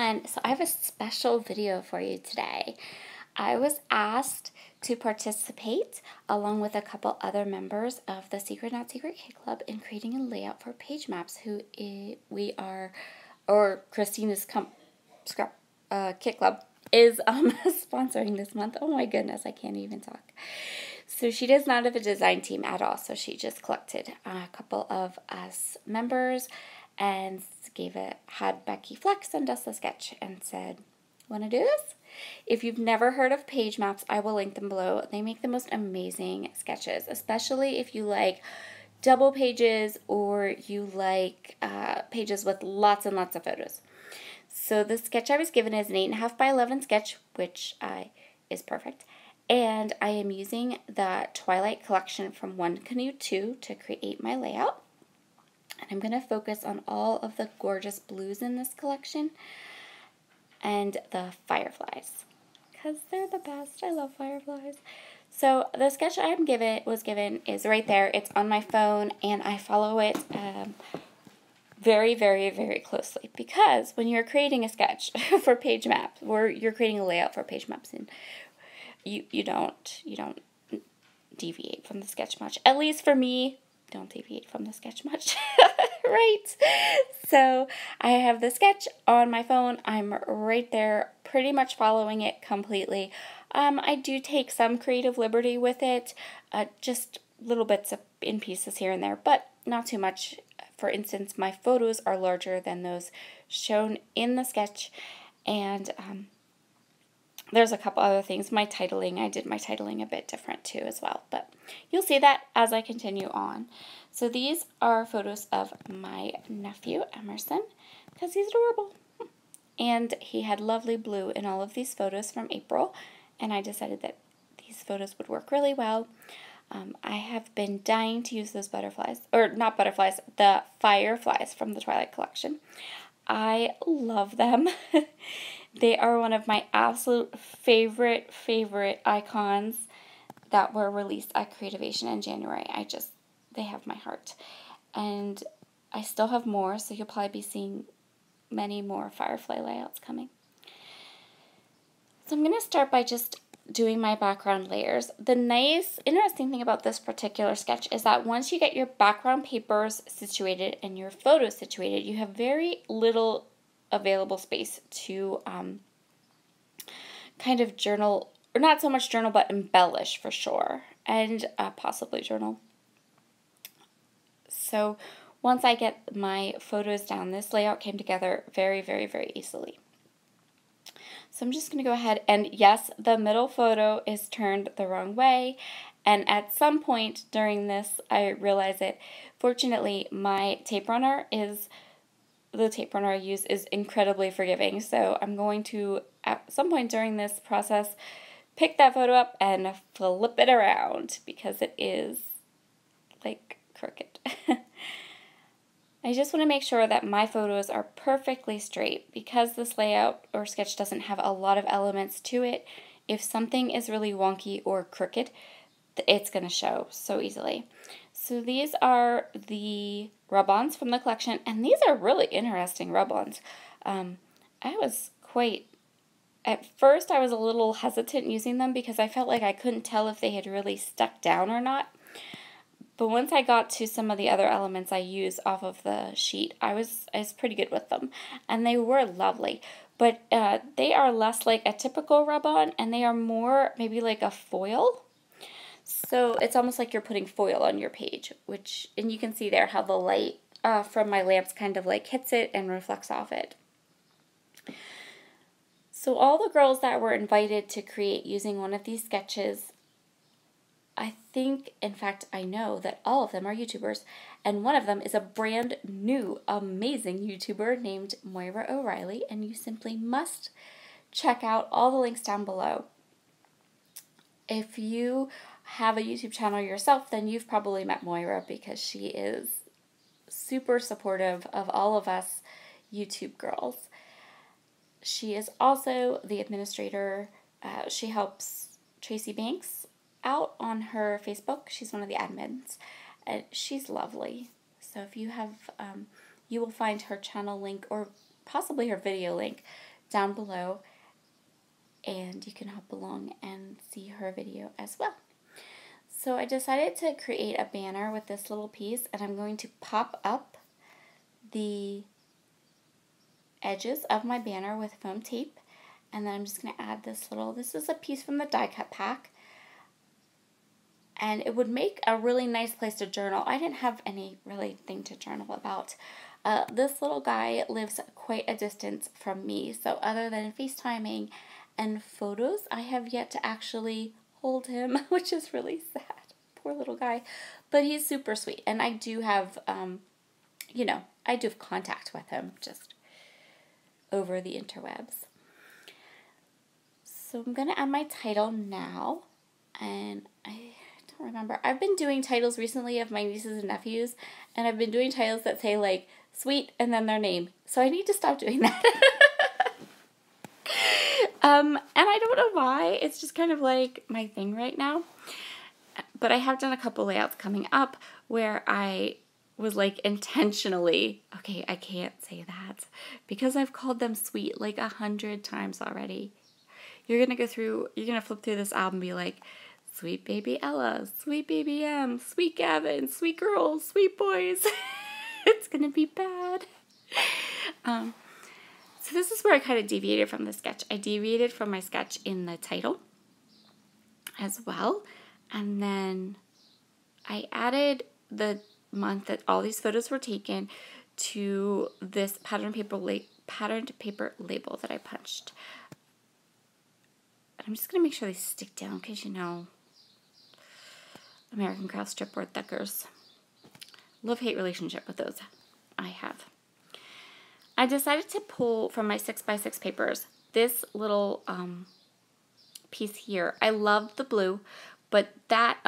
everyone. So I have a special video for you today. I was asked to participate along with a couple other members of the Secret Not Secret Kit Club in creating a layout for PageMaps, Christina's Kit Club is sponsoring this month. Oh my goodness, I can't even talk. So she does not have a design team at all, so she just collected a couple of us members and had Becky Flex send us a sketch and said, want to do this? If you've never heard of PageMaps, I will link them below. They make the most amazing sketches, especially if you like double pages or you like pages with lots and lots of photos. So the sketch I was given is an 8.5 by 11 sketch, which is perfect. And I am using the Twilight collection from One Canoe 2 to create my layout. And I'm going to focus on all of the gorgeous blues in this collection and the fireflies, because they're the best. I love fireflies. So the sketch I was given is right there. It's on my phone, and I follow it very, very, very closely, because when you're creating a sketch for PageMaps, or you're creating a layout for PageMaps, and you don't deviate from the sketch much. At least for me, don't deviate from the sketch much. Right? So I have the sketch on my phone. I'm right there, pretty much following it completely. I do take some creative liberty with it, just little bits in pieces here and there, but not too much. For instance, my photos are larger than those shown in the sketch, and there's a couple other things. I did my titling a bit different too as well, but you'll see that as I continue on. So these are photos of my nephew, Emerson, because he's adorable. And he had lovely blue in all of these photos from April, and I decided that these photos would work really well. I have been dying to use those butterflies, or not butterflies, the fireflies from the Twilight collection. I love them. They are one of my absolute favorite icons that were released at Creativation in January. They have my heart. And I still have more, so you'll probably be seeing many more firefly layouts coming. So I'm going to start by just doing my background layers. The nice, interesting thing about this particular sketch is that once you get your background papers situated and your photos situated, you have very little available space to kind of journal, or not so much journal, but embellish for sure, and possibly journal. So once I get my photos down, this layout came together very, very, very easily. So I'm just going to go ahead and, yes, the middle photo is turned the wrong way, and at some point during this I realize it. Fortunately, my tape runner the tape runner I use is incredibly forgiving, so I'm going to, at some point during this process, pick that photo up and flip it around, because it is like crooked. I just want to make sure that my photos are perfectly straight, because this layout or sketch doesn't have a lot of elements to it. If something is really wonky or crooked, it's going to show so easily. So these are the rub-ons from the collection, and these are really interesting rub-ons. At first I was a little hesitant using them because I felt like I couldn't tell if they had really stuck down or not. But once I got to some of the other elements I use off of the sheet, I was pretty good with them, and they were lovely. But they are less like a typical rub-on, and they are more maybe like a foil. So it's almost like you're putting foil on your page, and you can see there how the light from my lamps kind of like hits it and reflects off it. So all the girls that were invited to create using one of these sketches, I think, in fact, I know that all of them are YouTubers, and one of them is a brand new, amazing YouTuber named Moira O'Reilly, and you simply must check out all the links down below. If you have a YouTube channel yourself, then you've probably met Moira, because she is super supportive of all of us YouTube girls. She is also the administrator. She helps Tracy Banks out on her Facebook. She's one of the admins, and she's lovely. So if you have, you will find her channel link, or possibly her video link, down below, and you can hop along and see her video as well. So I decided to create a banner with this little piece, and I'm going to pop up the edges of my banner with foam tape, and then I'm just going to add this is a piece from the die cut pack, and it would make a really nice place to journal. I didn't have any really thing to journal about. This little guy lives quite a distance from me, so other than FaceTiming and photos, I have yet to actually hold him, which is really sad. Poor little guy. But he's super sweet, and I do have, I do have contact with him just over the interwebs. So I'm going to add my title now, and I don't remember. I've been doing titles recently of my nieces and nephews, and I've been doing titles that say, like, sweet and then their name. So I need to stop doing that. And I don't know why. It's just kind of like my thing right now. But I have done a couple layouts coming up where I was like intentionally, okay, I can't say that because I've called them sweet like 100 times already. You're going to flip through this album and be like, sweet baby Ella, sweet baby M, sweet Gavin, sweet girls, sweet boys. It's going to be bad. So this is where I kind of deviated from the sketch. I deviated from my sketch in the title as well. And then I added the month that all these photos were taken to this patterned paper label that I punched. And I'm just going to make sure they stick down because, American Craft Stripboard Thickers. Love-hate relationship with those I have. I decided to pull from my 6x6 papers this little piece here. I love the blue, but that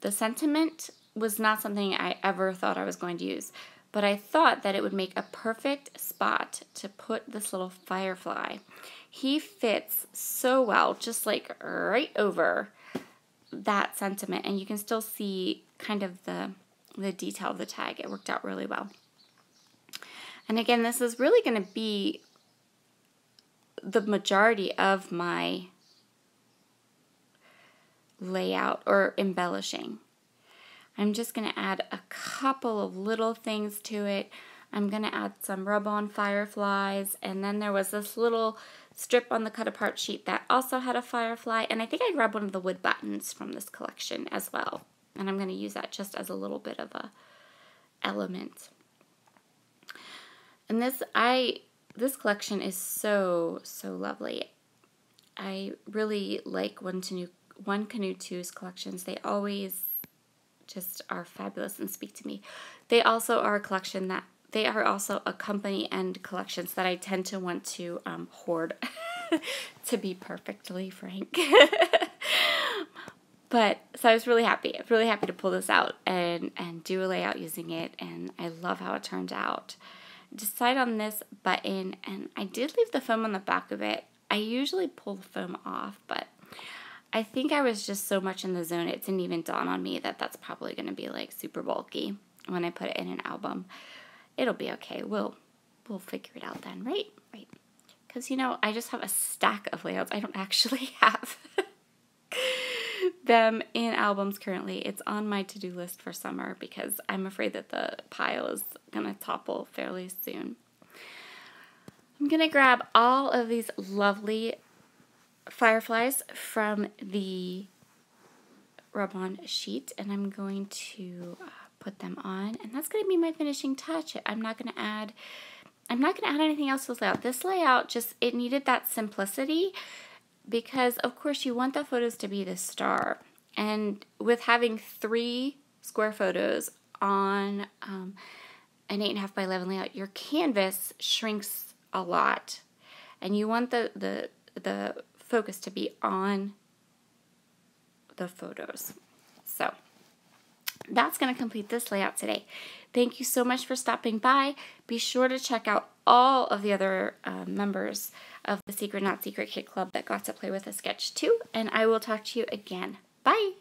the sentiment was not something I ever thought I was going to use. But I thought that it would make a perfect spot to put this little firefly. He fits so well, just like right over that sentiment, and you can still see kind of the detail of the tag. It worked out really well. And again, this is really going to be the majority of my layout or embellishing. I'm just going to add a couple of little things to it. I'm going to add some rub-on fireflies, and then there was this little strip on the cut-apart sheet that also had a firefly, and I think I grabbed one of the wood buttons from this collection as well, and I'm going to use that just as a little bit of a element. And this collection is so lovely. I really like One Canoe Two's collections. They always just are fabulous and speak to me. They also are a collection that they are also a company and collections that I tend to want to hoard, to be perfectly frank. But so I was really happy. I was really happy to pull this out and do a layout using it, and I love how it turned out. Decide on this button, and I did leave the foam on the back of it. I usually pull the foam off, but I think I was just so much in the zone, it didn't even dawn on me that that's probably going to be like super bulky when I put it in an album. It'll be okay. We'll figure it out then, right? Right. Because, I just have a stack of layouts. I don't actually have them in albums currently. It's on my to-do list for summer because I'm afraid that the pile is going to topple fairly soon. I'm going to grab all of these lovely fireflies from the rub-on sheet, and I'm going to put them on, and that's going to be my finishing touch. I'm not going to add anything else to this layout. This layout it needed that simplicity because, of course, you want the photos to be the star. And with having 3 square photos on an 8.5 by 11 layout, your canvas shrinks a lot, and you want the focus to be on the photos. So that's going to complete this layout today. Thank you so much for stopping by. Be sure to check out all of the other members of the Secret Not Secret Kit Club that got to play with a sketch too, and I will talk to you again. Bye!